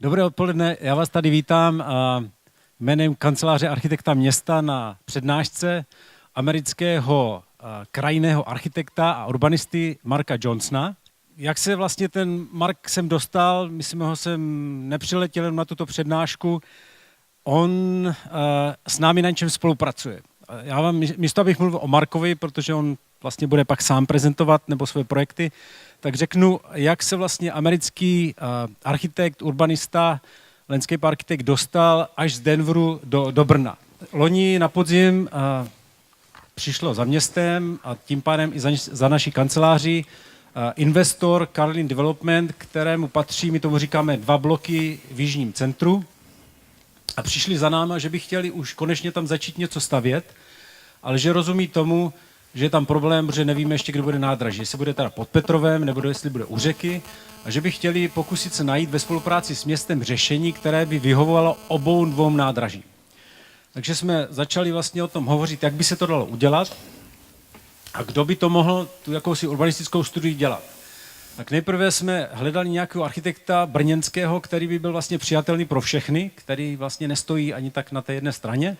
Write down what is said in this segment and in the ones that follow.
Dobré odpoledne, já vás tady vítám jménem Kanceláře architekta města na přednášce amerického krajinného architekta a urbanisty Marka Johnsona. Jak se vlastně ten Mark sem dostal, my jsme ho sem nepřiletěli na tuto přednášku, on s námi na něčem spolupracuje. Já vám místo, abych mluvil o Markovi, protože on vlastně bude pak sám prezentovat nebo své projekty, tak řeknu, jak se vlastně americký architekt, urbanista, landscape architekt dostal až z Denveru do Brna. Loni na podzim přišlo za městem a tím pádem i za naší kanceláří investor Carlin Development, kterému patří, my tomu říkáme 2 bloky v jižním centru. A přišli za náma, že by chtěli už konečně tam začít něco stavět, ale že rozumí tomu, že je tam problém, protože nevíme ještě, kde bude nádraží. Jestli bude teda pod Petrovem, nebo jestli bude u řeky. A že by chtěli pokusit se najít ve spolupráci s městem řešení, které by vyhovovalo obou 2 nádražím. Takže jsme začali vlastně o tom hovořit, jak by se to dalo udělat a kdo by to mohl tu jakousi urbanistickou studii dělat. Tak nejprve jsme hledali nějakého architekta brněnského, který by byl vlastně přijatelný pro všechny, který vlastně nestojí ani tak na té jedné straně.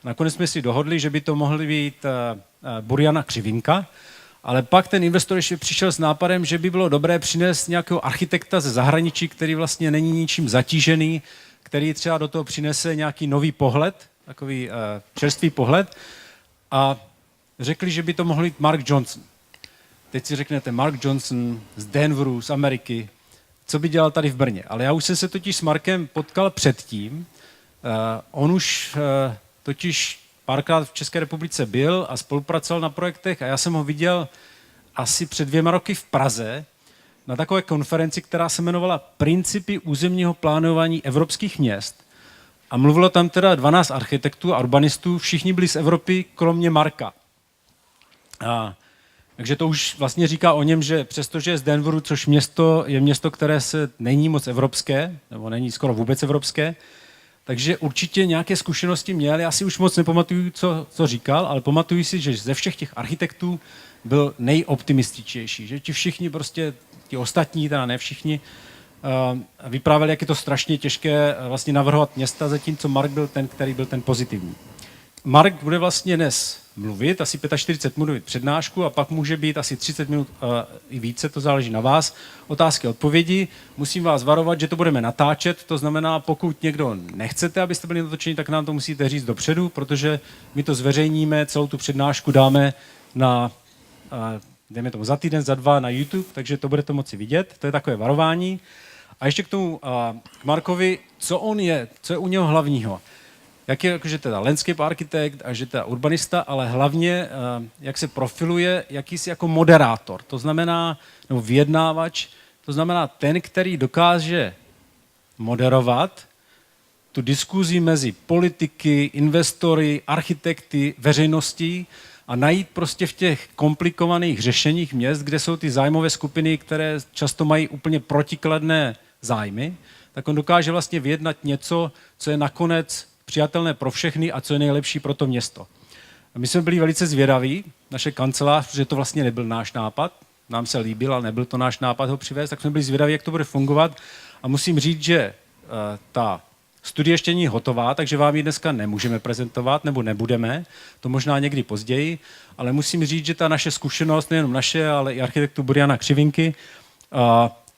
Nakonec jsme si dohodli, že by to mohly být Burjana Křivinka, ale pak ten investor ještě přišel s nápadem, že by bylo dobré přinést nějakého architekta ze zahraničí, který vlastně není ničím zatížený, který třeba do toho přinese nějaký nový pohled, takový čerstvý pohled, a řekli, že by to mohl být Mark Johnson. Teď si řeknete, Mark Johnson z Denveru, z Ameriky, co by dělal tady v Brně. Ale já už jsem se totiž s Markem potkal předtím. On už totiž párkrát v České republice byl a spolupracoval na projektech a já jsem ho viděl asi před 2 roky v Praze na takové konferenci, která se jmenovala Principy územního plánování evropských měst. A mluvilo tam teda 12 architektů a urbanistů, všichni byli z Evropy, kromě Marka. Takže to už vlastně říká o něm, že přestože je z Denveru, což je město, které se není moc evropské, nebo není skoro vůbec evropské, takže určitě nějaké zkušenosti měl. Já si už moc nepamatuju, co říkal, ale pamatuju si, že ze všech těch architektů byl nejoptimističtější. Že ti všichni prostě, ti ostatní, teda ne všichni, vyprávěli, jak je to strašně těžké vlastně navrhovat města, zatímco Mark byl ten, který byl ten pozitivní. Mark bude vlastně dnes mluvit, asi 45 minut přednášku a pak může být asi 30 minut i více, to záleží na vás. Otázky a odpovědi. Musím vás varovat, že to budeme natáčet, to znamená, pokud někdo nechcete, abyste byli natočeni, tak nám to musíte říct dopředu, protože my to zveřejníme, celou tu přednášku dáme na, dejme tomu za týden, za 2 na YouTube, takže to budete moci vidět, to je takové varování. A ještě k tomu, k Markovi, co on je, co je u něho hlavního. Jak je jakože teda landscape architekt a že teda urbanista, ale hlavně jak se profiluje jakýsi jako moderátor, to znamená, nebo vyjednávač, to znamená ten, který dokáže moderovat tu diskuzi mezi politiky, investory, architekty, veřejností a najít prostě v těch komplikovaných řešeních měst, kde jsou ty zájmové skupiny, které často mají úplně protikladné zájmy, tak on dokáže vlastně vyjednat něco, co je nakonec přijatelné pro všechny a co je nejlepší pro to město. A my jsme byli velice zvědaví, naše kancelář, protože to vlastně nebyl náš nápad, nám se líbil, ale nebyl to náš nápad ho přivést, tak jsme byli zvědaví, jak to bude fungovat. A musím říct, že ta studie ještě není hotová, takže vám ji dneska nemůžeme prezentovat, nebo nebudeme, to možná někdy později, ale musím říct, že ta naše zkušenost, nejenom naše, ale i architektu Burjana Křivinky,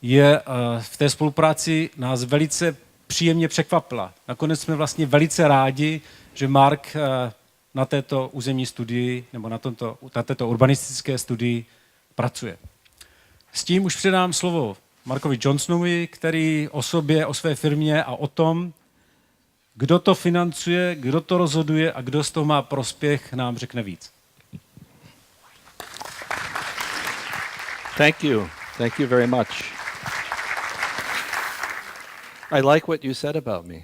je v té spolupráci nás velice příjemně překvapila. Nakonec jsme vlastně velice rádi, že Mark na této územní studii nebo na této urbanistické studii pracuje. S tím už předám slovo Markovi Johnsonovi, který o sobě, o své firmě a o tom, kdo to financuje, kdo to rozhoduje a kdo z toho má prospěch, nám řekne víc. Thank you. Thank you very much. I like what you said about me.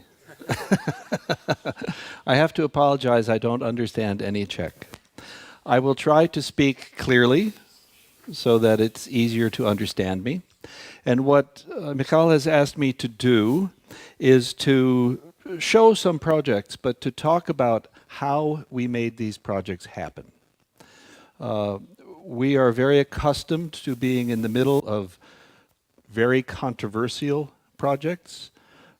I have to apologize, I don't understand any Czech. I will try to speak clearly so that it's easier to understand me. And what Michal has asked me to do is to show some projects, but to talk about how we made these projects happen. We are very accustomed to being in the middle of very controversial projects.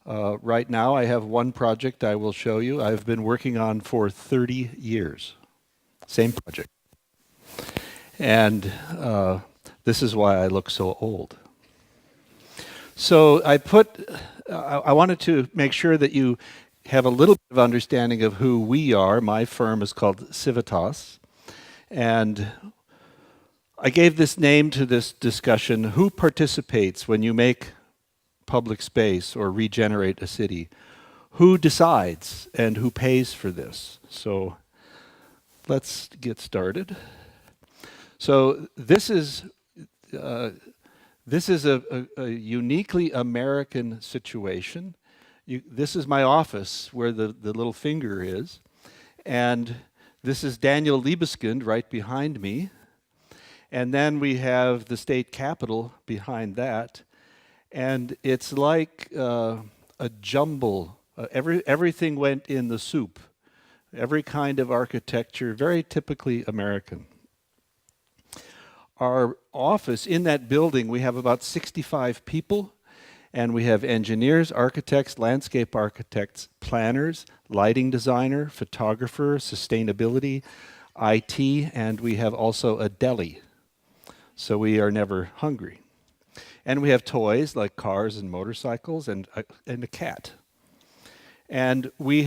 Right now, I have one project I will show you. I've been working on for 30 years. Same project. And this is why I look so old. So I wanted to make sure that you have a little bit of understanding of who we are. My firm is called Civitas. And I gave this name to this discussion: who participates when you make public space or regenerate a city? Who decides and who pays for this? So let's get started. So this is a uniquely American situation. This is my office where the little finger is. And this is Daniel Liebeskind right behind me. And then we have the state capitol behind that. And it's like a jumble. Everything went in the soup. Every kind of architecture, very typically American. Our office, in that building, we have about 65 people, and we have engineers, architects, landscape architects, planners, lighting designer, photographer, sustainability, IT, and we have also a deli. So we are never hungry. And we have toys like cars and motorcycles and a cat. And we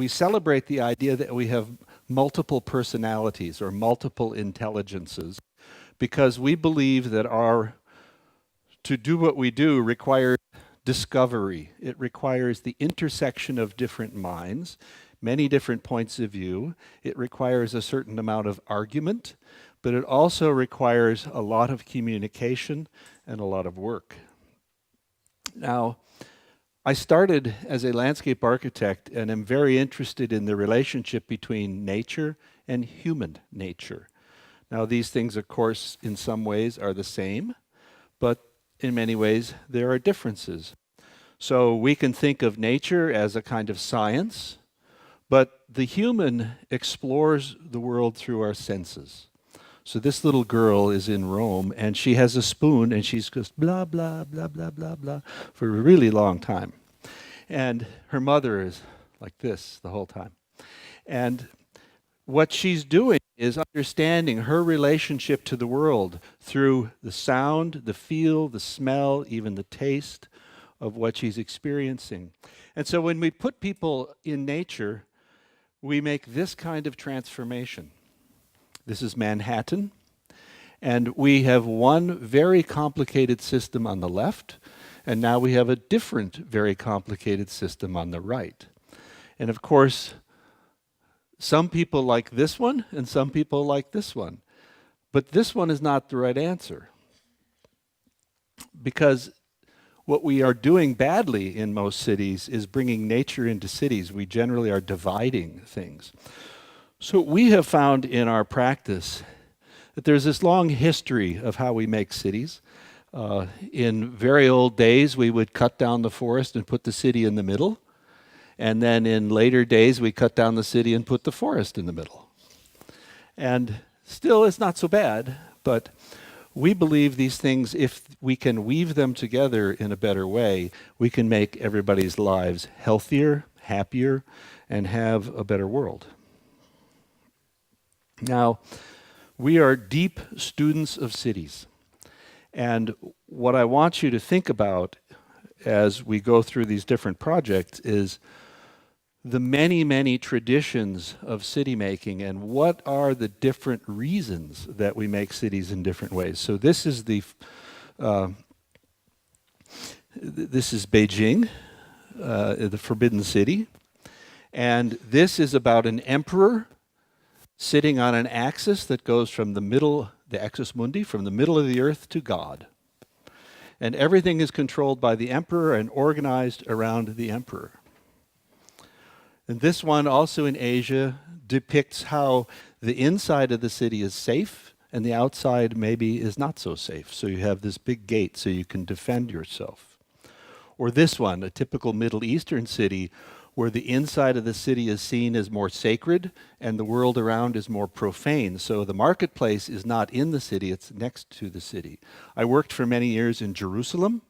celebrate the idea that we have multiple personalities or multiple intelligences, because we believe that to do what we do requires discovery. It requires the intersection of different minds, many different points of view. It requires a certain amount of argument, but it also requires a lot of communication and a lot of work. Now, I started as a landscape architect and am very interested in the relationship between nature and human nature. Now, these things, of course, in some ways are the same, but in many ways there are differences. So we can think of nature as a kind of science, but the human explores the world through our senses. So this little girl is in Rome, and she has a spoon, and she's just blah, blah, blah, blah, blah, blah, for a really long time. And her mother is like this the whole time. And what she's doing is understanding her relationship to the world through the sound, the feel, the smell, even the taste of what she's experiencing. And so when we put people in nature, we make this kind of transformation. This is Manhattan, and we have one very complicated system on the left, and now we have a different very complicated system on the right. And of course, some people like this one, and some people like this one. But this one is not the right answer. Because what we are doing badly in most cities is bringing nature into cities. We generally are dividing things. So we have found in our practice that there's this long history of how we make cities. In very old days, we would cut down the forest and put the city in the middle. And then in later days, we cut down the city and put the forest in the middle. And still, it's not so bad, but we believe these things, if we can weave them together in a better way, we can make everybody's lives healthier, happier, and have a better world. Now, we are deep students of cities. And what I want you to think about as we go through these different projects is the many, many traditions of city making and what are the different reasons that we make cities in different ways. So this is Beijing, the Forbidden City. And this is about an emperor sitting on an axis that goes from the middle, the axis mundi, from the middle of the earth to God. And everything is controlled by the emperor and organized around the emperor. And this one, also in Asia, depicts how the inside of the city is safe and the outside maybe is not so safe. So you have this big gate so you can defend yourself. Or this one, a typical Middle Eastern city where the inside of the city is seen as more sacred and the world around is more profane. So the marketplace is not in the city, it's next to the city. I worked for many years in Jerusalem,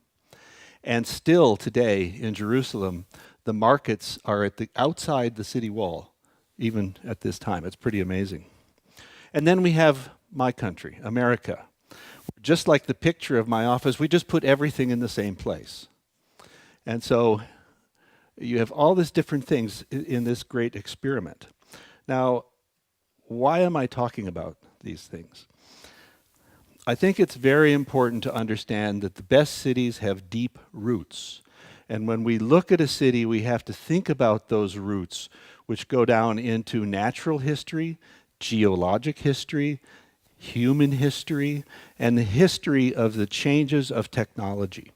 And still today in Jerusalem, the markets are at the outside the city wall, even at this time. It's pretty amazing. And then we have my country, America. Just like the picture of my office, we just put everything in the same place. And so you have all these different things in this great experiment. Now, why am I talking about these things? I think it's very important to understand that the best cities have deep roots. And when we look at a city, we have to think about those roots, which go down into natural history, geologic history, human history, and the history of the changes of technology.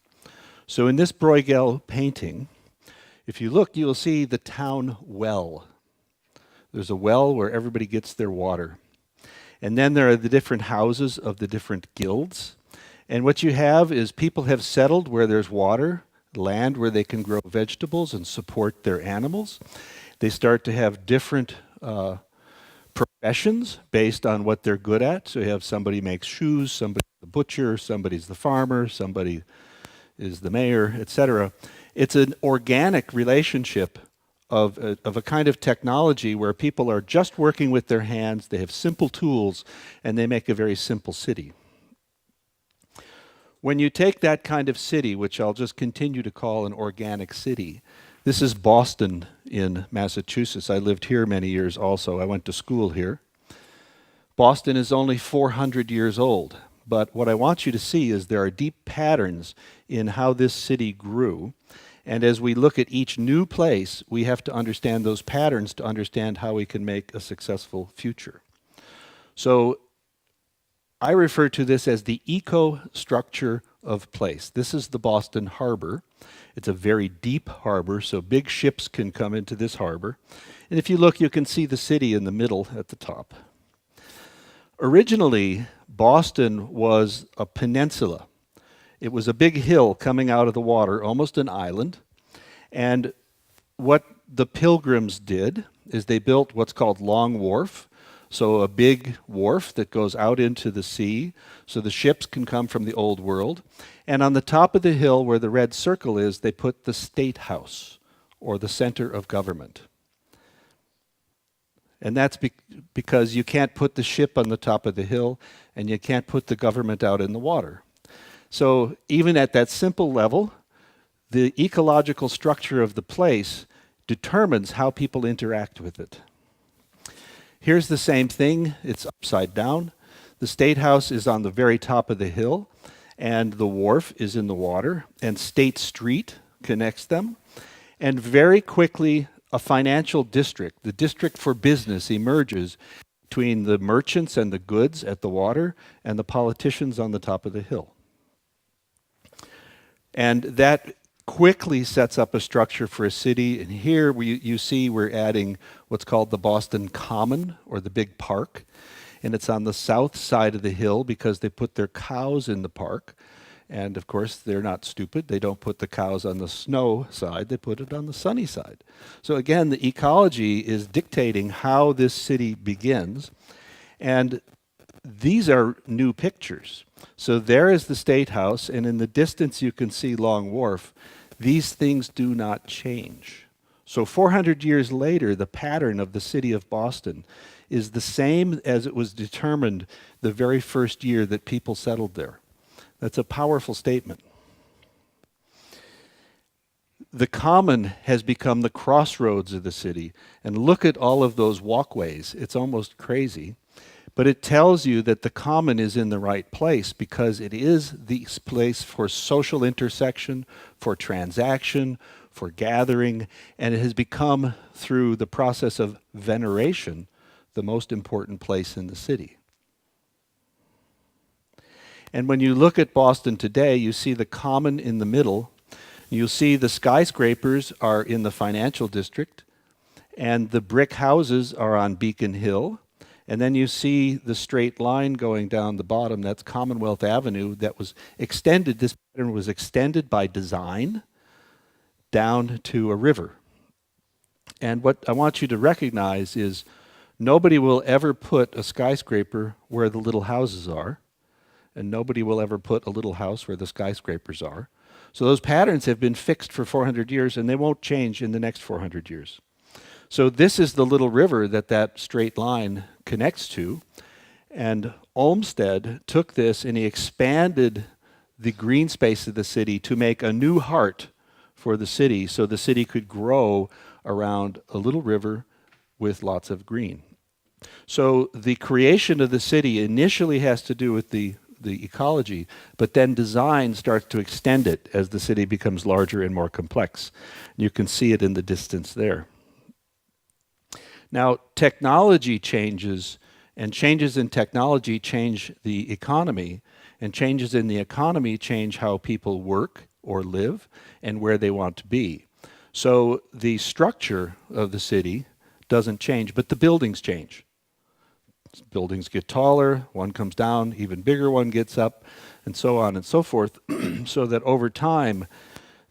So in this Bruegel painting, if you look, you will see the town well. There's a well where everybody gets their water. And then there are the different houses of the different guilds. And what you have is people have settled where there's water, land where they can grow vegetables and support their animals. They start to have different professions based on what they're good at. So you have somebody makes shoes, somebody's the butcher, somebody's the farmer, somebody is the mayor, etc. It's an organic relationship of a kind of technology where people are just working with their hands, they have simple tools, and they make a very simple city. When you take that kind of city, which I'll just continue to call an organic city, this is Boston in Massachusetts. I lived here many years also. I went to school here. Boston is only 400 years old, but what I want you to see is there are deep patterns in how this city grew. And as we look at each new place, we have to understand those patterns to understand how we can make a successful future. So I refer to this as the eco-structure of place. This is the Boston Harbor. It's a very deep harbor, so big ships can come into this harbor. And if you look, you can see the city in the middle at the top. Originally, Boston was a peninsula. It was a big hill coming out of the water, almost an island. And what the Pilgrims did is they built what's called Long Wharf, so a big wharf that goes out into the sea, so the ships can come from the old world. And on the top of the hill where the red circle is, they put the State House, or the center of government. And that's because you can't put the ship on the top of the hill, and you can't put the government out in the water. So even at that simple level, the ecological structure of the place determines how people interact with it. Here's the same thing. It's upside down. The State House is on the very top of the hill, and the wharf is in the water, and State Street connects them. And very quickly, a financial district, the district for business, emerges between the merchants and the goods at the water and the politicians on the top of the hill. And that quickly sets up a structure for a city. And here you see we're adding what's called the Boston Common, or the big park. And it's on the south side of the hill because they put their cows in the park. And of course, they're not stupid. They don't put the cows on the snow side. They put it on the sunny side. So again, the ecology is dictating how this city begins. And these are new pictures. So there is the State House, and in the distance you can see Long Wharf. These things do not change. So 400 years later, the pattern of the city of Boston is the same as it was determined the very first year that people settled there. That's a powerful statement. The common has become the crossroads of the city. And look at all of those walkways. It's almost crazy. But it tells you that the common is in the right place because it is the place for social intersection, for transaction, for gathering, and it has become, through the process of veneration, the most important place in the city. And when you look at Boston today, you see the common in the middle. You'll see the skyscrapers are in the financial district, and the brick houses are on Beacon Hill. And then you see the straight line going down the bottom. That's Commonwealth Avenue that was extended. This pattern was extended by design down to a river. And what I want you to recognize is nobody will ever put a skyscraper where the little houses are, and nobody will ever put a little house where the skyscrapers are. So those patterns have been fixed for 400 years, and they won't change in the next 400 years. So this is the little river that straight line connects to. And Olmsted took this and he expanded the green space of the city to make a new heart for the city, so the city could grow around a little river with lots of green. So the creation of the city initially has to do with the ecology, but then design starts to extend it as the city becomes larger and more complex. You can see it in the distance there. Now, technology changes, and changes in technology change the economy, and changes in the economy change how people work or live and where they want to be. So the structure of the city doesn't change, but the buildings change. Buildings get taller, one comes down, even bigger one gets up, and so on and so forth, so that over time,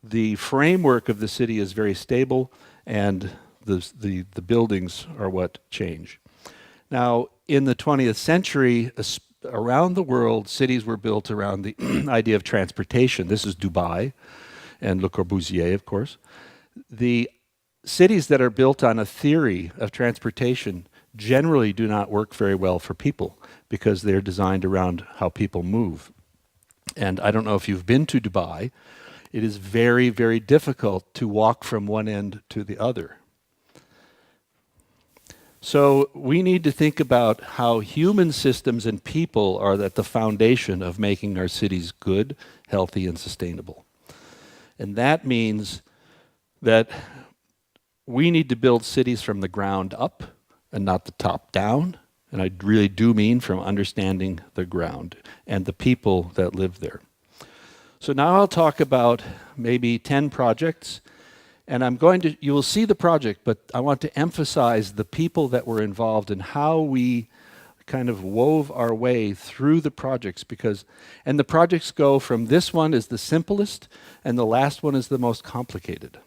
the framework of the city is very stable, and the buildings are what change. Now, in the 20th century, around the world, cities were built around the idea of transportation. This is Dubai and Le Corbusier, of course. The cities that are built on a theory of transportation generally do not work very well for people because they're designed around how people move. And I don't know if you've been to Dubai. It is very, very difficult to walk from one end to the other. So we need to think about how human systems and people are at the foundation of making our cities good, healthy, and sustainable. And that means that we need to build cities from the ground up and not the top down. And I really do mean from understanding the ground and the people that live there. So now I'll talk about maybe 10 projects. And you will see the project, but I want to emphasize the people that were involved and how we kind of wove our way through the projects and the projects go from this one is the simplest and the last one is the most complicated.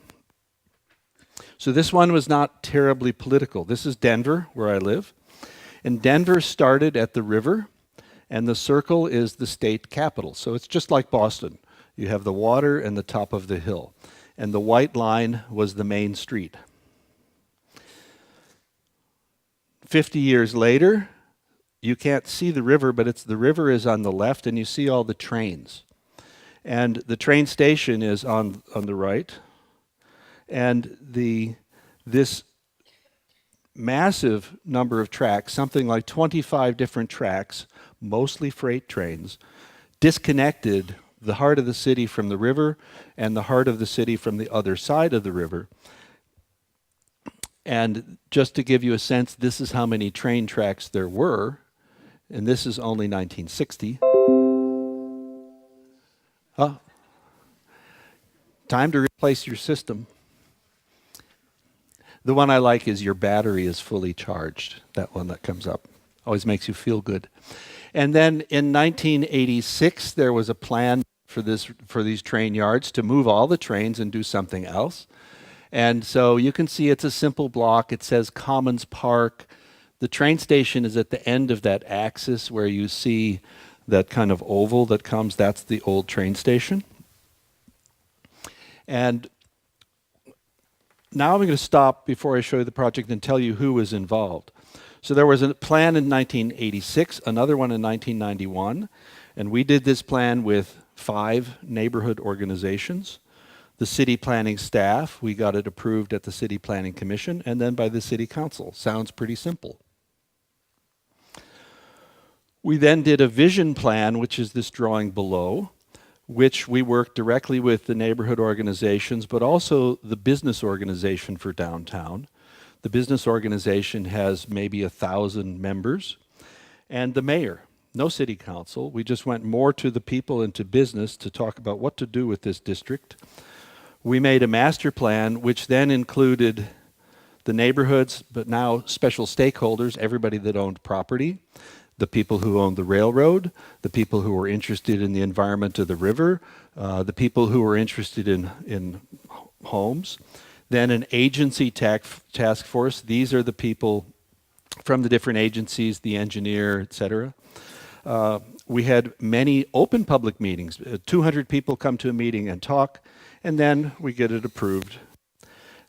So this one was not terribly political. This is Denver, where I live. And Denver started at the river, and the circle is the state capital. So it's just like Boston. You have the water and the top of the hill. And the white line was the main street. 50 years later, you can't see the river, but the river is on the left, and you see all the trains. And the train station is on the right. And this massive number of tracks, something like 25 different tracks, mostly freight trains, disconnected the heart of the city from the river and the heart of the city from the other side of the river. And just to give you a sense, this is how many train tracks there were, and this is only 1960. Time to replace your system. The one I like is your battery is fully charged, that one that comes up. Always makes you feel good. And then in 1986, there was a plan for these train yards to move all the trains and do something else. And so you can see it's a simple block. It says Commons Park. The train station is at the end of that axis where you see that kind of oval that comes. That's the old train station. And now I'm going to stop before I show you the project and tell you who was involved. So there was a plan in 1986, another one in 1991, and we did this plan with 5 neighborhood organizations. The city planning staff, we got it approved at the City Planning Commission, and then by the City Council. Sounds pretty simple. We then did a vision plan, which is this drawing below, which we worked directly with the neighborhood organizations, but also the business organization for downtown. The business organization has maybe 1,000 members, and the mayor. No city council. We just went more to the people and to business to talk about what to do with this district. We made a master plan, which then included the neighborhoods, but now special stakeholders, everybody that owned property, the people who owned the railroad, the people who were interested in the environment of the river, the people who were interested in homes. Then an agency task force. These are the people from the different agencies, the engineer, etc. we had many open public meetings. 200 people come to a meeting and talk, and then we get it approved.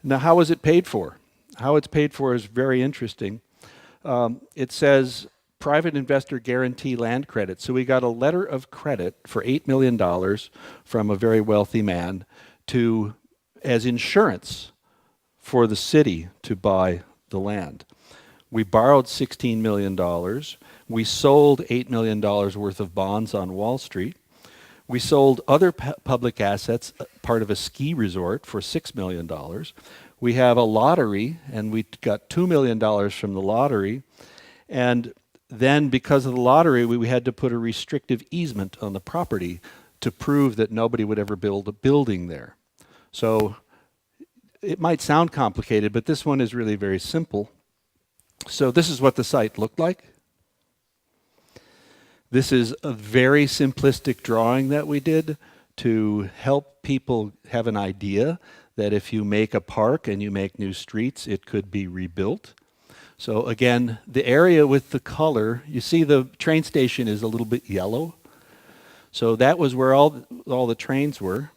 Now, how is it paid for? How it's paid for is very interesting. It says private investor guarantee land credit. So we got a letter of credit for $8 million from a very wealthy man as insurance for the city to buy the land. We borrowed $16 million. We sold $8 million worth of bonds on Wall Street. We sold other public assets, part of a ski resort, for $6 million. We have a lottery, and we got $2 million from the lottery. And then because of the lottery, we had to put a restrictive easement on the property to prove that nobody would ever build a building there. So it might sound complicated, but this one is really very simple. So this is what the site looked like. This is a very simplistic drawing that we did to help people have an idea that if you make a park and you make new streets, it could be rebuilt. So again, the area with the color, you see the train station is a little bit yellow. So that was where all the trains were.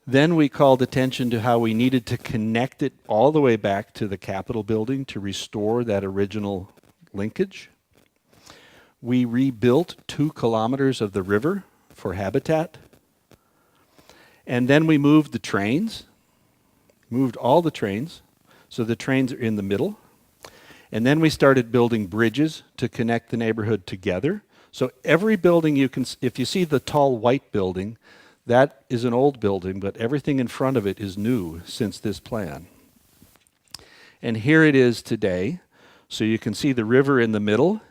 Then we called attention to how we needed to connect it all the way back to the Capitol building to restore that original linkage. We rebuilt 2 kilometers of the river for habitat. And then we moved the trains, moved all the trains, so the trains are in the middle. And then we started building bridges to connect the neighborhood together. So every building if you see the tall white building, that is an old building, but everything in front of it is new since this plan. And here it is today. So you can see the river in the middle,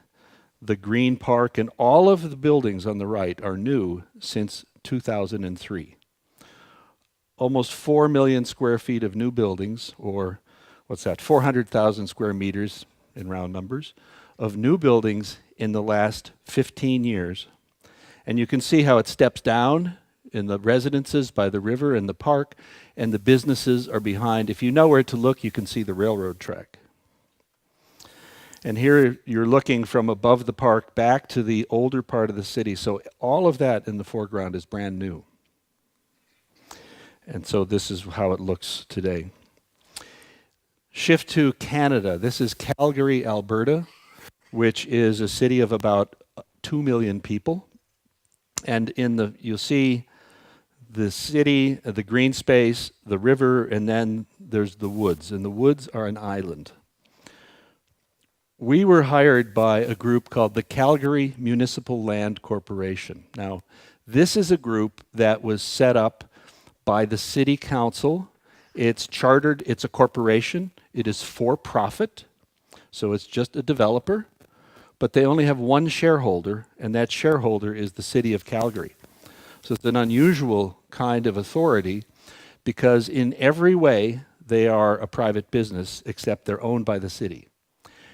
the green park, and all of the buildings on the right are new since 2003. Almost 4 million square feet of new buildings, or what's that, 400,000 square meters in round numbers, of new buildings in the last 15 years. And you can see how it steps down in the residences by the river and the park, and the businesses are behind. If you know where to look, you can see the railroad track. And here you're looking from above the park back to the older part of the city. So all of that in the foreground is brand new. And so this is how it looks today. Shift to Canada. This is Calgary, Alberta, which is a city of about 2 million people. And you'll see the city, the green space, the river, and then there's the woods. And the woods are an island. We were hired by a group called the Calgary Municipal Land Corporation. Now, this is a group that was set up by the city council. It's chartered, it's a corporation, it is for profit, so it's just a developer, but they only have one shareholder, and that shareholder is the city of Calgary. So it's an unusual kind of authority because in every way they are a private business except they're owned by the city.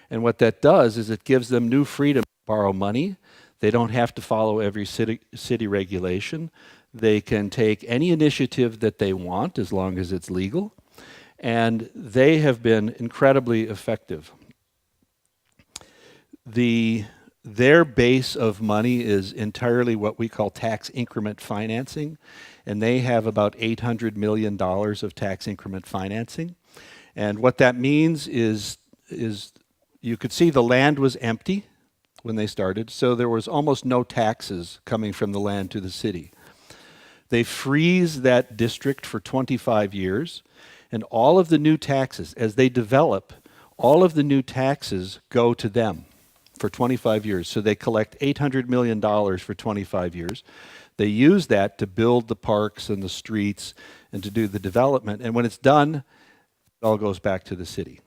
And what that does is it gives them new freedom to borrow money. They don't have to follow every city regulation. They can take any initiative that they want as long as it's legal. And they have been incredibly effective. Their base of money is entirely what we call tax increment financing. And they have about $800 million of tax increment financing. And what that means is you could see the land was empty when they started, so there was almost no taxes coming from the land to the city. They freeze that district for 25 years, and all of the new taxes, as they develop, all of the new taxes go to them for 25 years. So they collect $800 million for 25 years. They use that to build the parks and the streets and to do the development. And when it's done, it all goes back to the city.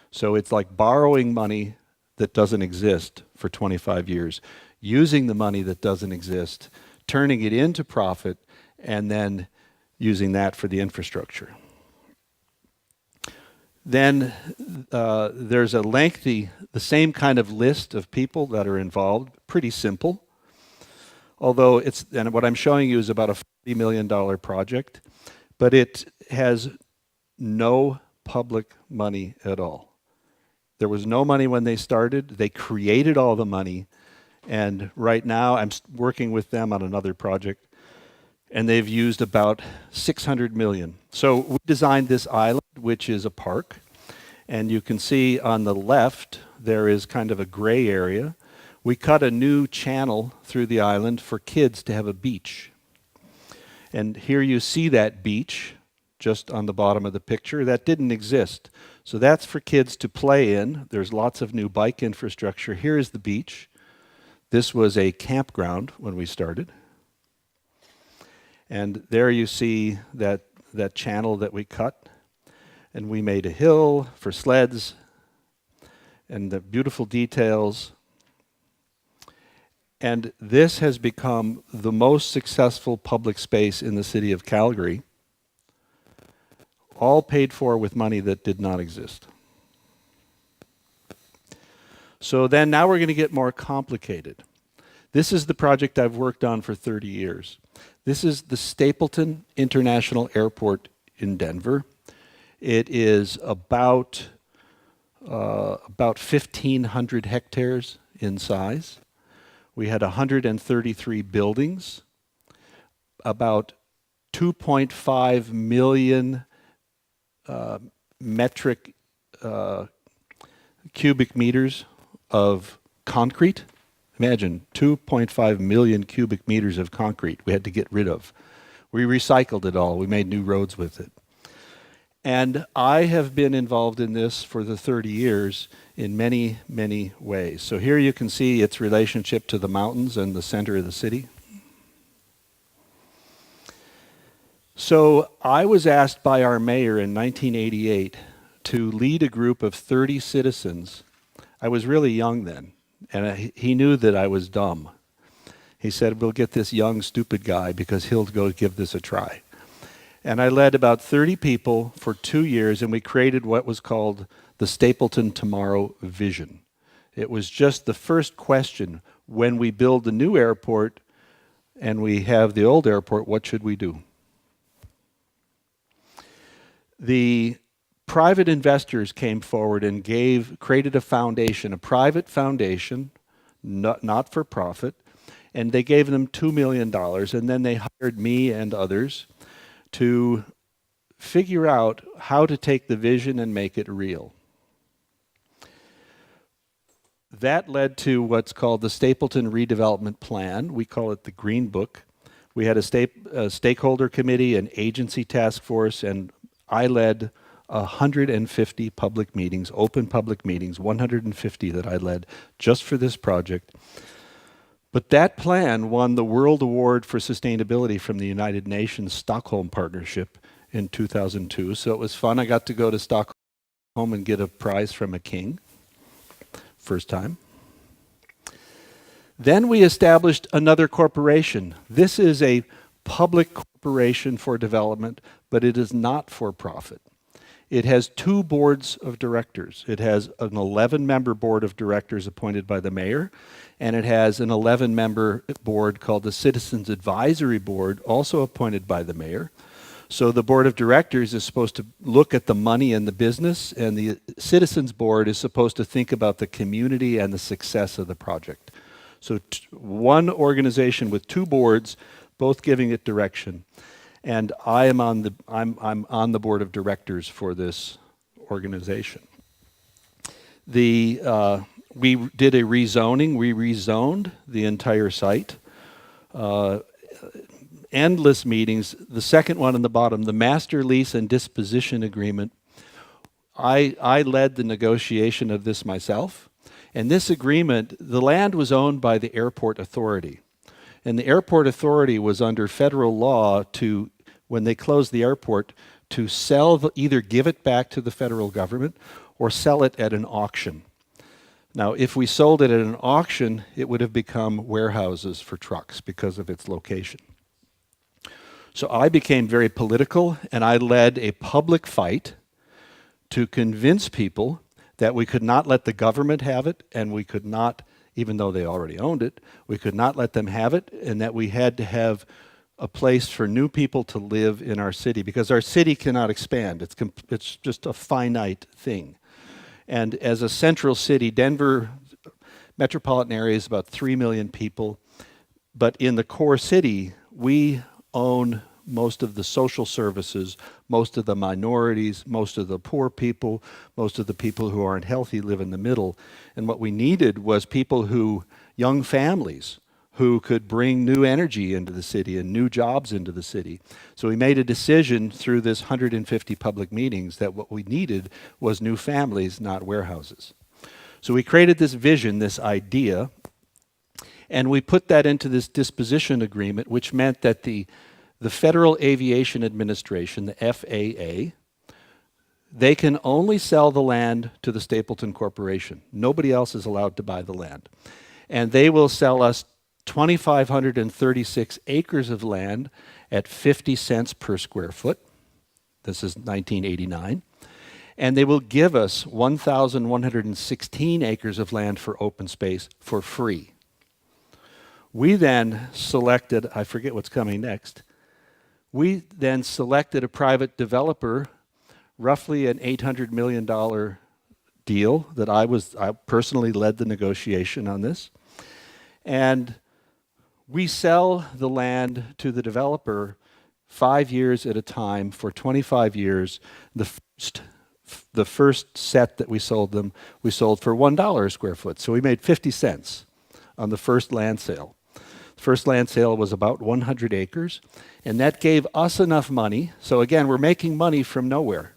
So it's like borrowing money that doesn't exist for 25 years, using the money that doesn't exist, turning it into profit, and then using that for the infrastructure. Then there's the same kind of list of people that are involved, pretty simple. Although and what I'm showing you is about a $40 million project, but it has no public money at all. There was no money when they started. They created all the money And right now I'm working with them on another project, and they've used about 600 million. So we designed this island, which is a park. And you can see on the left, there is kind of a gray area. We cut a new channel through the island for kids to have a beach. And here you see that beach just on the bottom of the picture. That didn't exist. So that's for kids to play in. There's lots of new bike infrastructure. Here is the beach. This was a campground when we started. And there you see that channel that we cut. And we made a hill for sleds and the beautiful details. And this has become the most successful public space in the city of Calgary, all paid for with money that did not exist. So then now we're going to get more complicated. This is the project I've worked on for 30 years. This is the Stapleton International Airport in Denver. It is about 1,500 hectares in size. We had 133 buildings, about 2.5 million metric cubic meters of concrete. Imagine 2.5 million cubic meters of concrete we had to get rid of. We recycled it all. We made new roads with it. And I have been involved in this for the 30 years in many, many ways. So here you can see its relationship to the mountains and the center of the city. So I was asked by our mayor in 1988 to lead a group of 30 citizens. I was really young then, and he knew that I was dumb. He said, we'll get this young, stupid guy because he'll go give this a try. And I led about 30 people for 2 years, and we created what was called the Stapleton Tomorrow Vision. It was just the first question. When we build the new airport and we have the old airport, what should we do? The private investors came forward and created a foundation, a private foundation, not for profit, and they gave them $2 million, and then they hired me and others to figure out how to take the vision and make it real. That led to what's called the Stapleton Redevelopment Plan. We call it the Green Book. We had a stakeholder committee, an agency task force, and I led 150 public meetings, open public meetings, 150 that I led just for this project. But that plan won the World Award for Sustainability from the United Nations Stockholm Partnership in 2002. So it was fun. I got to go to Stockholm and get a prize from a king. First time. Then we established another corporation. This is a public corporation for development, but it is not for profit. It has 2 boards of directors. It has an 11-member board of directors appointed by the mayor, and it has an 11-member board called the Citizens Advisory Board, also appointed by the mayor. So the board of directors is supposed to look at the money and the business, and the citizens board is supposed to think about the community and the success of the project. So one organization with 2 boards, both giving it direction. And I'm on the board of directors for this organization. We did a rezoning. We rezoned the entire site. Endless meetings. The second one on the bottom, the master lease and disposition agreement. I led the negotiation of this myself. And this agreement, the land was owned by the airport authority. And the airport authority was under federal law to, when they closed the airport, to sell, either give it back to the federal government or sell it at an auction. Now, if we sold it at an auction, it would have become warehouses for trucks because of its location. So I became very political, and I led a public fight to convince people that we could not let the government have it, and we could not, even though they already owned it, we could not let them have it, and that we had to have a place for new people to live in our city, because our city cannot expand. It's just a finite thing. And as a central city, Denver, metropolitan area is about 3 million people. But in the core city, we own most of the social services, most of the minorities, most of the poor people, most of the people who aren't healthy live in the middle. And what we needed was people young families, who could bring new energy into the city and new jobs into the city. So we made a decision through this 150 public meetings that what we needed was new families, not warehouses. So we created this vision, this idea, and we put that into this disposition agreement, which meant that the Federal Aviation Administration, the FAA, they can only sell the land to the Stapleton Corporation. Nobody else is allowed to buy the land. And they will sell us 2,536 acres of land at 50 cents per square foot. This is 1989. And they will give us 1,116 acres of land for open space for free. We then selected, I forget what's coming next, we then selected a private developer, roughly an $800 million deal that I personally led the negotiation on this. And we sell the land to the developer 5 years at a time for 25 years. The first set that we sold them, we sold for $1 a square foot. So we made 50 cents on the first land sale. The first land sale was about 100 acres, and that gave us enough money. So again, we're making money from nowhere.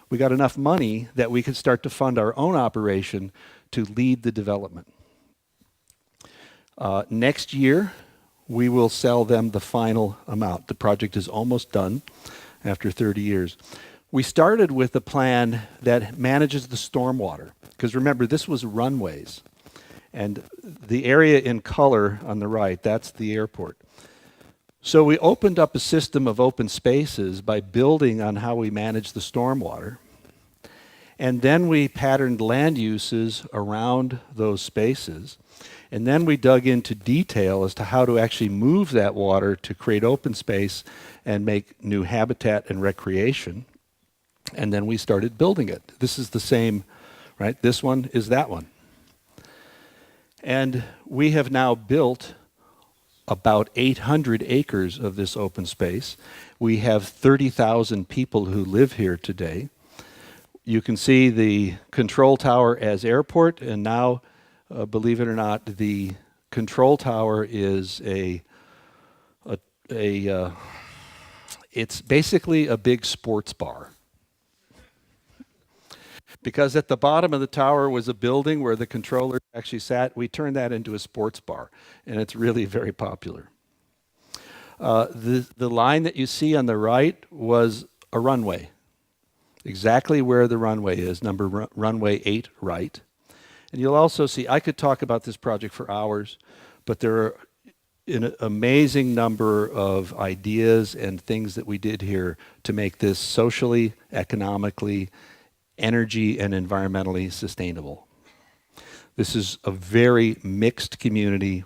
We got enough money that we could start to fund our own operation to lead the development. Next year, we will sell them the final amount. The project is almost done after 30 years. We started with a plan that manages the stormwater, because remember, this was runways. And the area in color on the right, that's the airport. So we opened up a system of open spaces by building on how we manage the stormwater. And then we patterned land uses around those spaces. And then we dug into detail as to how to actually move that water to create open space and make new habitat and recreation. And then we started building it. This is the same, right? This one is that one. And we have now built about 800 acres of this open space. We have 30,000 people who live here today. You can see the control tower as airport, and now, believe it or not, the control tower is it's basically a big sports bar. Because at the bottom of the tower was a building where the controller actually sat, we turned that into a sports bar, and it's really very popular. The line that you see on the right was a runway, exactly where the runway is, runway 8 right. And you'll also see, I could talk about this project for hours, but there are an amazing number of ideas and things that we did here to make this socially, economically, energy and environmentally sustainable. This is a very mixed community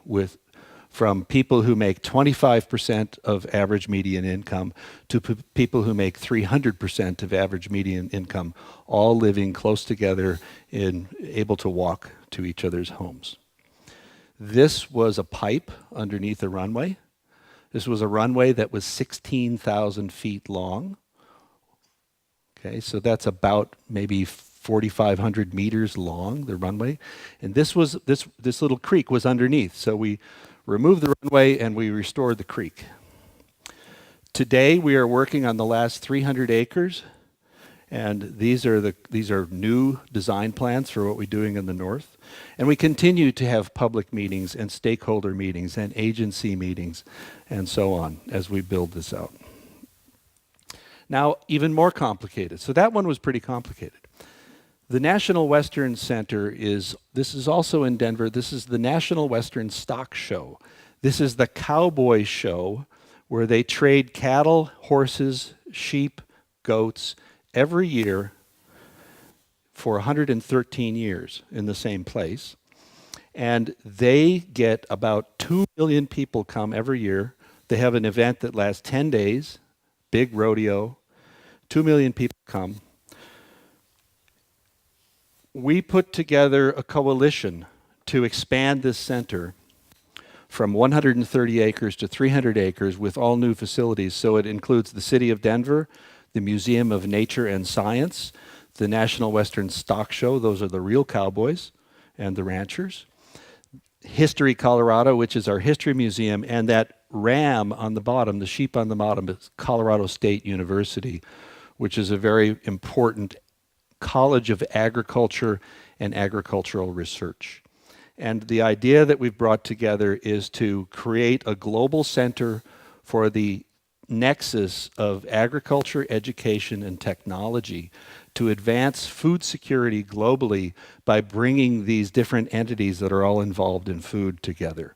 from people who make 25% of average median income to people who make 300% of average median income, all living close together and able to walk to each other's homes. This was a pipe underneath a runway. This was a runway that was 16,000 feet long. Okay, so that's about maybe 4,500 meters long, the runway. And this little creek was underneath. So we removed the runway and we restored the creek. Today we are working on the last 300 acres, and these are new design plans for what we're doing in the north. And we continue to have public meetings and stakeholder meetings and agency meetings and so on as we build this out. Now, even more complicated. So that one was pretty complicated. The National Western Center this is also in Denver. This is the National Western Stock Show. This is the cowboy show where they trade cattle, horses, sheep, goats every year for 113 years in the same place. And they get about 2 million people come every year. They have an event that lasts 10 days, big rodeo. 2 million people come. We put together a coalition to expand this center from 130 acres to 300 acres with all new facilities. So it includes the City of Denver, the Museum of Nature and Science, the National Western Stock Show, those are the real cowboys and the ranchers, History Colorado, which is our history museum, and that ram on the bottom, the sheep on the bottom, is Colorado State University, which is a very important college of agriculture and agricultural research. And the idea that we've brought together is to create a global center for the nexus of agriculture, education, and technology to advance food security globally by bringing these different entities that are all involved in food together.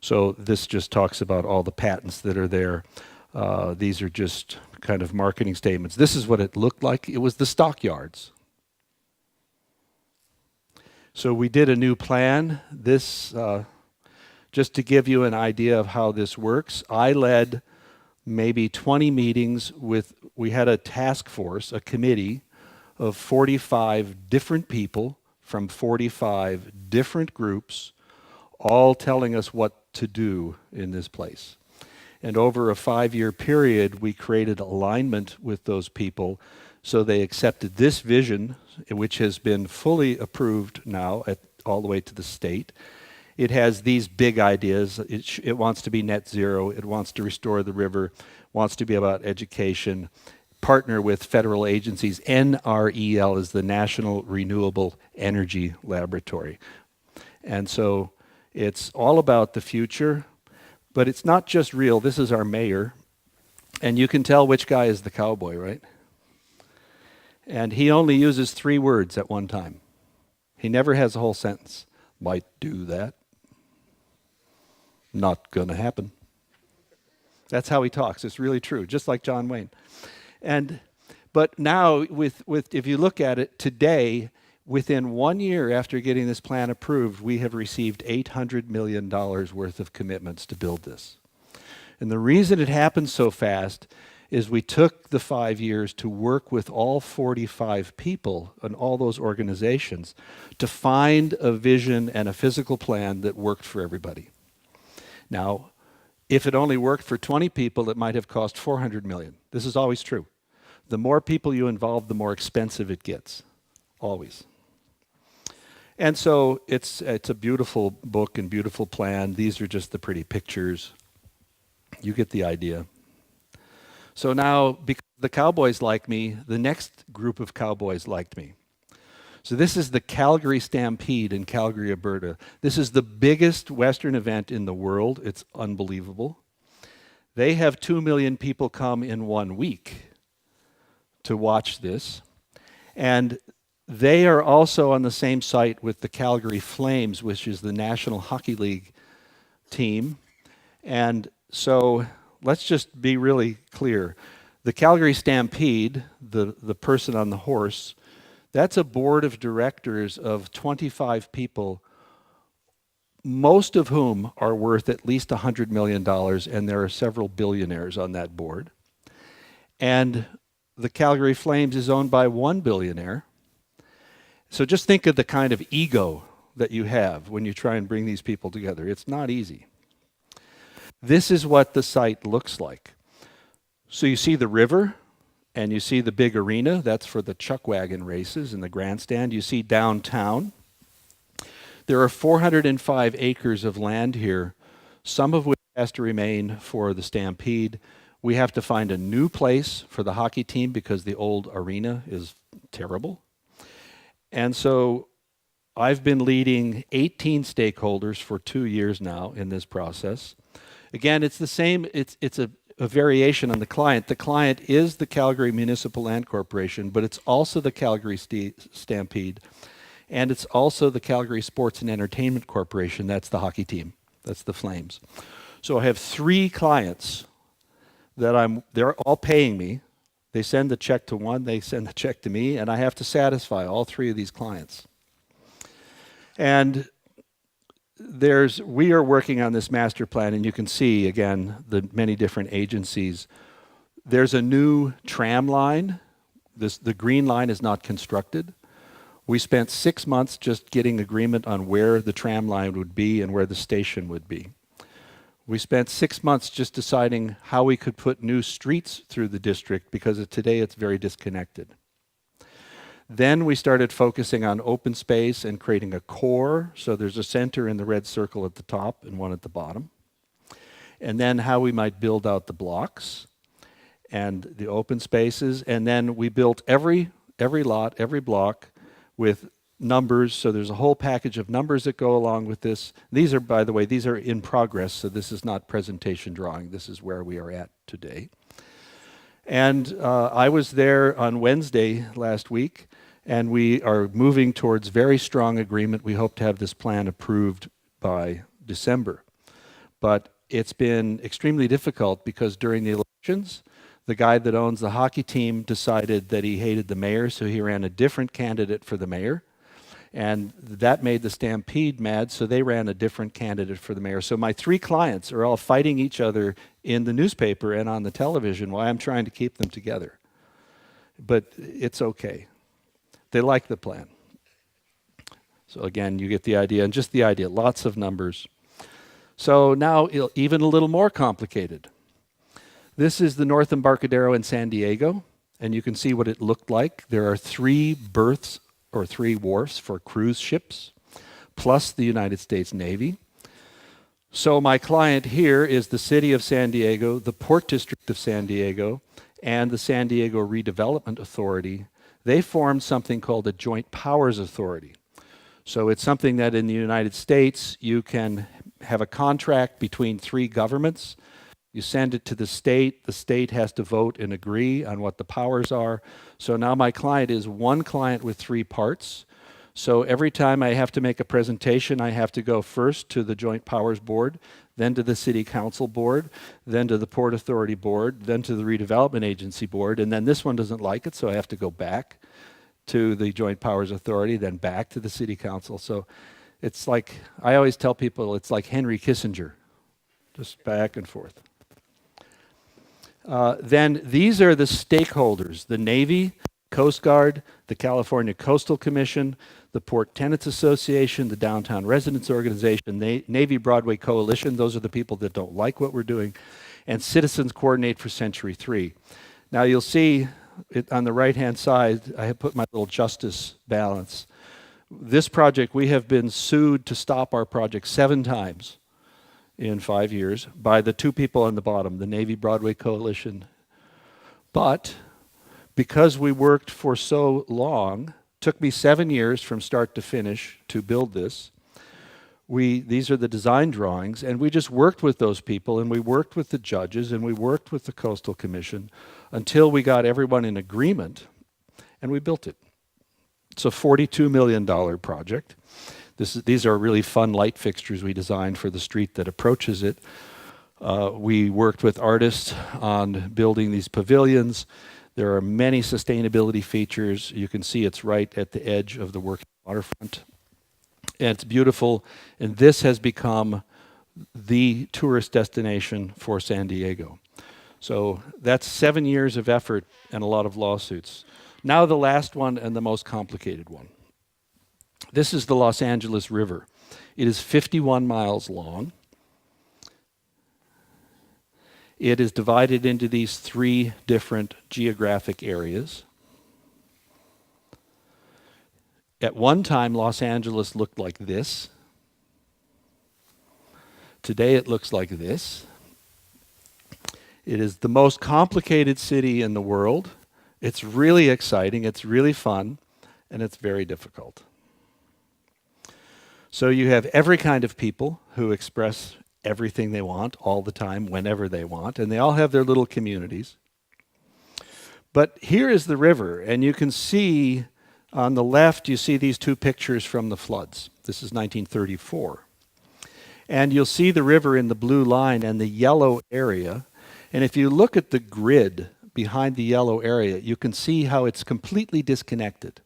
So this just talks about all the patents that are there. These are just kind of marketing statements. This is what it looked like. It was the stockyards. So we did a new plan. This, just to give you an idea of how this works, I led maybe 20 meetings we had a task force, a committee of 45 different people from 45 different groups, all telling us what to do in this place. And over a 5-year period, we created alignment with those people, so they accepted this vision, which has been fully approved now all the way to the state. It has these big ideas. It wants to be net zero. It wants to restore the river, wants to be about education, partner with federal agencies. NREL is the National Renewable Energy Laboratory. And so it's all about the future, but it's not just real. This is our mayor, and you can tell which guy is the cowboy, right? And he only uses 3 words at one time. He never has a whole sentence. Might do that. Not gonna happen. That's how he talks. It's really true, just like John Wayne. But now, with if you look at it today, within 1 year after getting this plan approved, we have received $800 million worth of commitments to build this. And the reason it happened so fast is we took the 5 years to work with all 45 people and all those organizations to find a vision and a physical plan that worked for everybody. Now, if it only worked for 20 people, it might have cost $400 million. This is always true. The more people you involve, the more expensive it gets, always. And so it's a beautiful book and beautiful plan. These are just the pretty pictures. You get the idea. So now, because the cowboys like me, the next group of cowboys liked me. So this is the Calgary Stampede in Calgary, Alberta. This is the biggest Western event in the world. It's unbelievable. They have 2 million people come in 1 week to watch this. And they are also on the same site with the Calgary Flames, which is the National Hockey League team. And so let's just be really clear. The Calgary Stampede, the person on the horse, that's a board of directors of 25 people, most of whom are worth at least $100 million, and there are several billionaires on that board. And the Calgary Flames is owned by 1 billionaire. So just think of the kind of ego that you have when you try and bring these people together. It's not easy. This is what the site looks like. So you see the river, and you see the big arena. That's for the chuck wagon races and the grandstand. You see downtown. There are 405 acres of land here, some of which has to remain for the Stampede. We have to find a new place for the hockey team because the old arena is terrible. And so I've been leading 18 stakeholders for 2 years now in this process. Again, it's the same, it's a variation on the client. The client is the Calgary Municipal Land Corporation, but it's also the Calgary Stampede, and it's also the Calgary Sports and Entertainment Corporation. That's the hockey team. That's the Flames. So I have 3 clients that they're all paying me. They send the check to one, they send the check to me, and I have to satisfy all 3 of these clients. And we are working on this master plan, and you can see, again, the many different agencies. There's a new tram line. The green line is not constructed. We spent 6 months just getting agreement on where the tram line would be and where the station would be. We spent 6 months just deciding how we could put new streets through the district because today it's very disconnected. Then we started focusing on open space and creating a core. So there's a center in the red circle at the top and one at the bottom. And then how we might build out the blocks and the open spaces. And then we built every lot, every block with numbers. So there's a whole package of numbers that go along with this. These are, by the way, these are in progress. So this is not presentation drawing. This is where we are at today. And I was there on Wednesday last week, and we are moving towards very strong agreement. We hope to have this plan approved by December. But it's been extremely difficult because during the elections, the guy that owns the hockey team decided that he hated the mayor, so he ran a different candidate for the mayor. And that made the Stampede mad, so they ran a different candidate for the mayor. So my 3 clients are all fighting each other in the newspaper and on the television while I'm trying to keep them together. But it's okay. They like the plan. So again, you get the idea, and just the idea, lots of numbers. So now even a little more complicated. This is the North Embarcadero in San Diego, and you can see what it looked like. There are 3 berths or 3 wharfs for cruise ships, plus the United States Navy. So my client here is the city of San Diego, the Port District of San Diego, and the San Diego Redevelopment Authority. They formed something called a Joint Powers Authority. So it's something that in the United States, you can have a contract between 3 governments. You send it to the state has to vote and agree on what the powers are. So now my client is one client with 3 parts. So every time I have to make a presentation, I have to go first to the Joint Powers Board, then to the City Council Board, then to the Port Authority Board, then to the Redevelopment Agency Board, and then this one doesn't like it, so I have to go back to the Joint Powers Authority, then back to the City Council. So it's like, I always tell people, it's like Henry Kissinger, just back and forth. Then these are the stakeholders, the Navy, Coast Guard, the California Coastal Commission, the Port Tenants Association, the Downtown Residents Organization, Navy Broadway Coalition, those are the people that don't like what we're doing, and Citizens Coordinate for Century 3. Now you'll see it on the right-hand side, I have put my little justice balance. This project, we have been sued to stop our project 7 times in 5 years by the 2 people on the bottom, the Navy Broadway Coalition. But because we worked for so long, took me 7 years from start to finish to build this. These are the design drawings, and we just worked with those people, and we worked with the judges, and we worked with the Coastal Commission until we got everyone in agreement, and we built it. It's a $42 million project. These are really fun light fixtures we designed for the street that approaches it. We worked with artists on building these pavilions. There are many sustainability features. You can see it's right at the edge of the working waterfront. And it's beautiful. And this has become the tourist destination for San Diego. So that's 7 years of effort and a lot of lawsuits. Now the last one and the most complicated one. This is the Los Angeles River. It is 51 miles long. It is divided into these 3 different geographic areas. At one time, Los Angeles looked like this. Today it looks like this. It is the most complicated city in the world. It's really exciting, it's really fun, and it's very difficult. So you have every kind of people who express everything they want all the time, whenever they want, and they all have their little communities. But here is the river, and you can see on the left, you see these 2 pictures from the floods. This is 1934. And you'll see the river in the blue line and the yellow area. And if you look at the grid behind the yellow area, you can see how it's completely disconnected.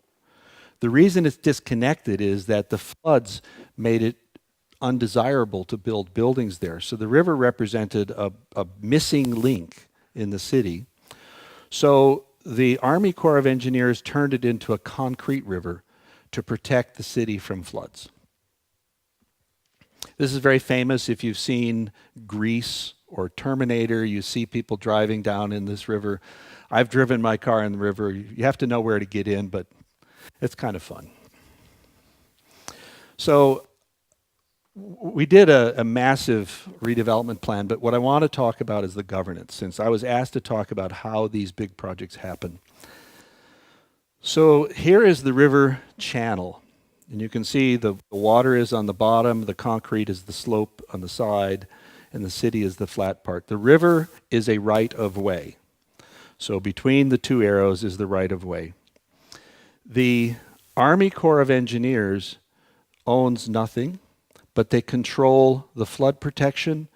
The reason it's disconnected is that the floods made it undesirable to build buildings there. So the river represented a missing link in the city. So the Army Corps of Engineers turned it into a concrete river to protect the city from floods. This is very famous. If you've seen Grease or Terminator, you see people driving down in this river. I've driven my car in the river. You have to know where to get in, but it's kind of fun. So we did a massive redevelopment plan, but what I want to talk about is the governance, since I was asked to talk about how these big projects happen. So here is the river channel, and you can see the water is on the bottom, the concrete is the slope on the side, and the city is the flat part. The river is a right of way. So between the two arrows is the right of way. The Army Corps of Engineers owns nothing, but they control the flood protection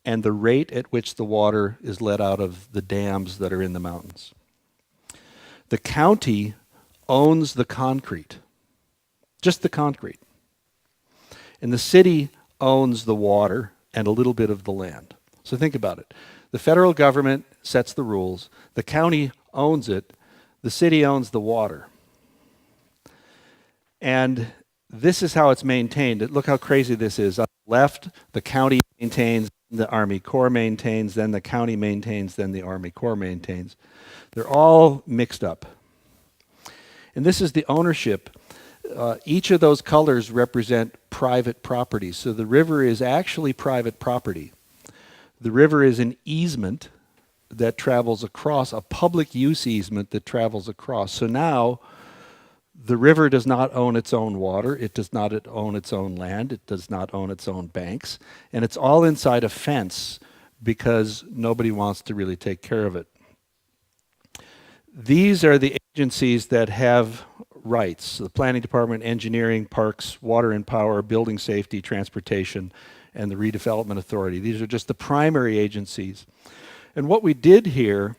and the rate at which the water is let out of the dams that are in the mountains. The county owns the concrete, just the concrete. And the city owns the water and a little bit of the land. So think about it. The federal government sets the rules, the county owns it, the city owns the water. And this is how it's maintained. Look how crazy this is. On the left, the county maintains, the Army Corps maintains, then the county maintains, then the Army Corps maintains. They're all mixed up. And this is the ownership. Each of those colors represent private property. So the river is actually private property. The river is an easement that travels across, a public use easement that travels across. So now, the river does not own its own water, it does not own its own land, it does not own its own banks, and it's all inside a fence because nobody wants to really take care of it. These are the agencies that have rights: the Planning Department, Engineering, Parks, Water and Power, Building Safety, Transportation, and the Redevelopment Authority. These are just the primary agencies. And what we did here,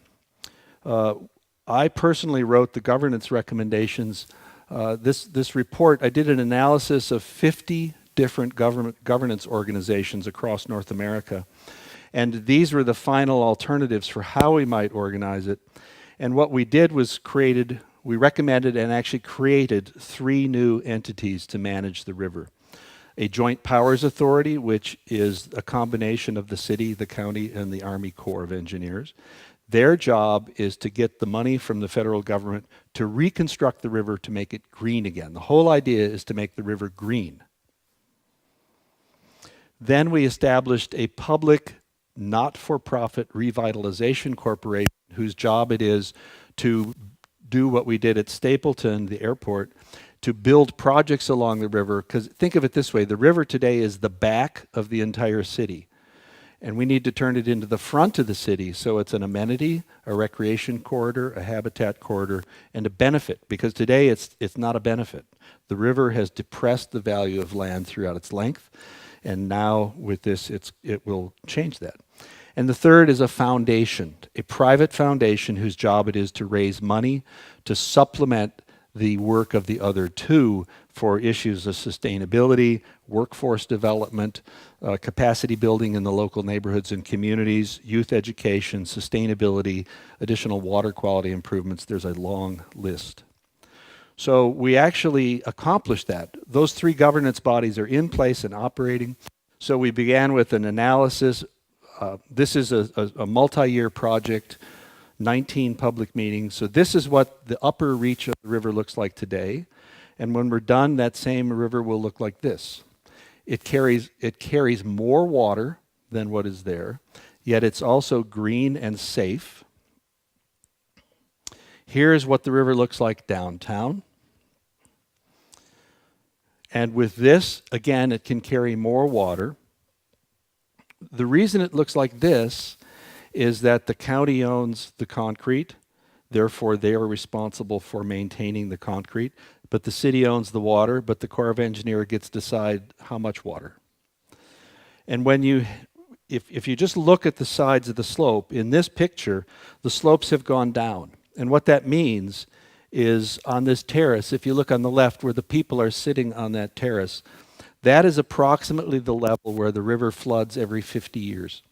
I personally wrote the governance recommendations. This report, I did an analysis of 50 different governance organizations across North America. And these were the final alternatives for how we might organize it. And what we did was we recommended and actually created 3 new entities to manage the river. A Joint Powers Authority, which is a combination of the city, the county, and the Army Corps of Engineers. Their job is to get the money from the federal government to reconstruct the river to make it green again. The whole idea is to make the river green. Then we established a public, not-for-profit revitalization corporation whose job it is to do what we did at Stapleton, the airport, to build projects along the river. Because think of it this way, the river today is the back of the entire city. And we need to turn it into the front of the city so it's an amenity, a recreation corridor, a habitat corridor, and a benefit, because today it's not a benefit. The river has depressed the value of land throughout its length, and now with this it will change that. And the third is a foundation, a private foundation whose job it is to raise money to supplement the work of the other 2 for issues of sustainability, workforce development, capacity building in the local neighborhoods and communities, youth education, sustainability, additional water quality improvements. There's a long list. So we actually accomplished that. Those 3 governance bodies are in place and operating. So we began with an analysis. This is a multi-year project, 19 public meetings. So this is what the upper reach of the river looks like today. And when we're done, that same river will look like this. It carries more water than what is there, yet it's also green and safe. Here's what the river looks like downtown. And with this, again, it can carry more water. The reason it looks like this is that the county owns the concrete, therefore they are responsible for maintaining the concrete, but the city owns the water, but the Corps of Engineers gets to decide how much water. And if you just look at the sides of the slope, in this picture, the slopes have gone down. And what that means is on this terrace, if you look on the left where the people are sitting on that terrace, that is approximately the level where the river floods every 50 years.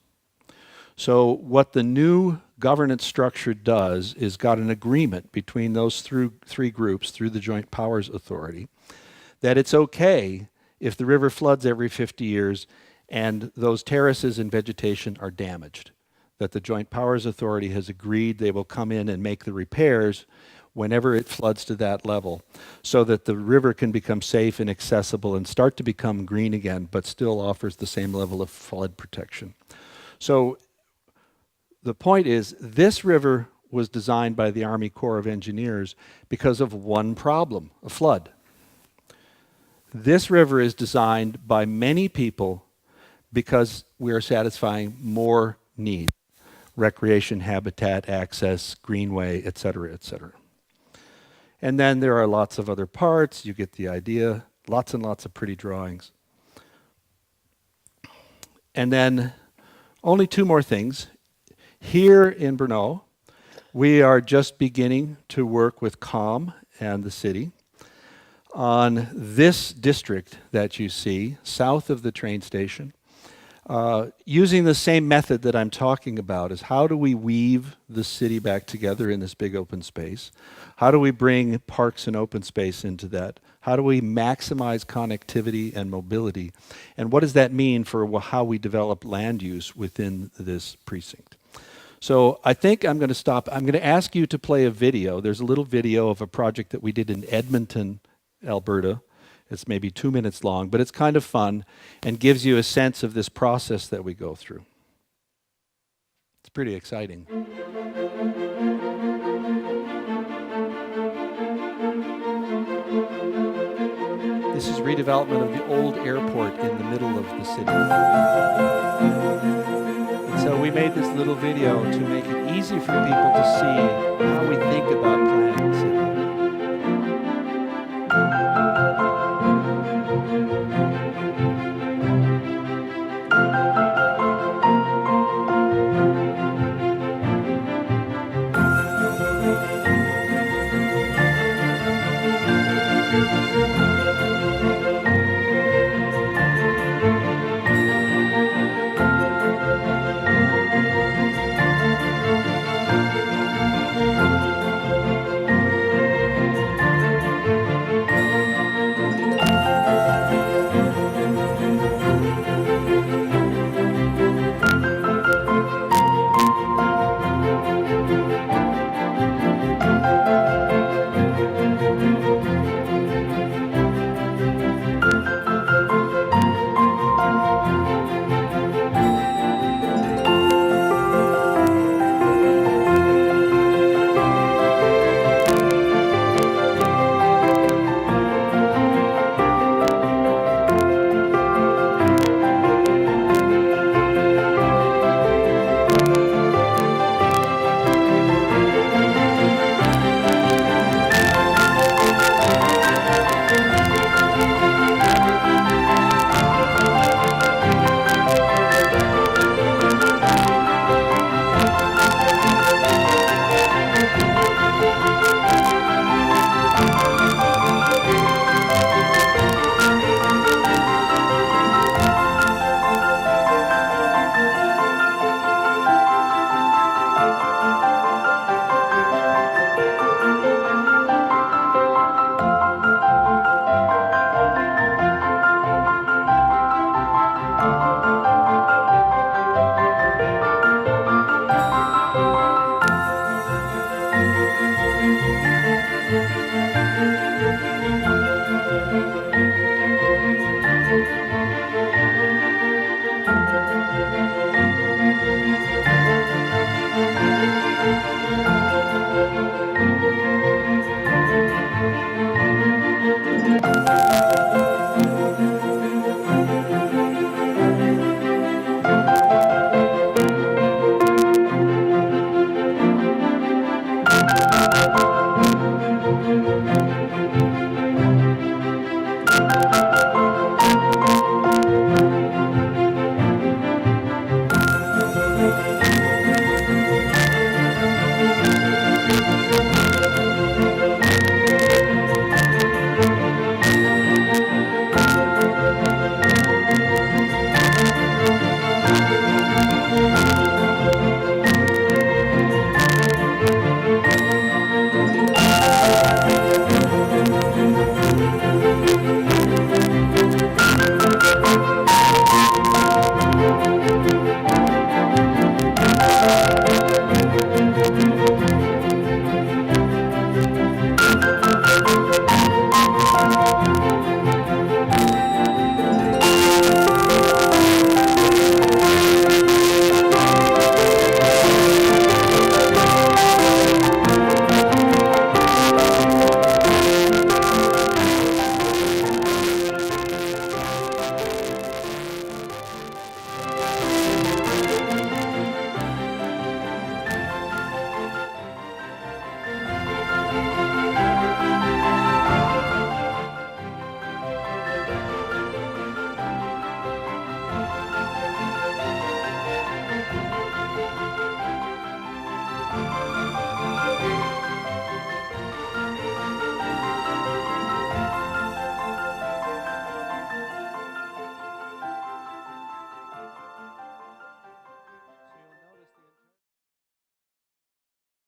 So what the new governance structure does is got an agreement between those three groups through the Joint Powers Authority that it's okay if the river floods every 50 years and those terraces and vegetation are damaged. That the Joint Powers Authority has agreed they will come in and make the repairs whenever it floods to that level, so that the river can become safe and accessible and start to become green again, but still offers the same level of flood protection. So the point is, this river was designed by the Army Corps of Engineers because of one problem, a flood. This river is designed by many people because we are satisfying more needs: recreation, habitat, access, greenway, et cetera, et cetera. And then there are lots of other parts. You get the idea. Lots and lots of pretty drawings. And then only two more things. Here in Brno, we are just beginning to work with COM and the city on this district that you see south of the train station, using the same method that I'm talking about. Is how do we weave the city back together in this big open space? How do we bring parks and open space into that? How do we maximize connectivity and mobility? And what does that mean for how we develop land use within this precinct? So I think I'm going to stop. I'm going to ask you to play a video. There's a little video of a project that we did in Edmonton, Alberta. It's maybe 2 minutes long, but it's kind of fun and gives you a sense of this process that we go through. It's pretty exciting. This is redevelopment of the old airport in the middle of the city. And so we made this little video to make it easy for people to see how we think about planning the city.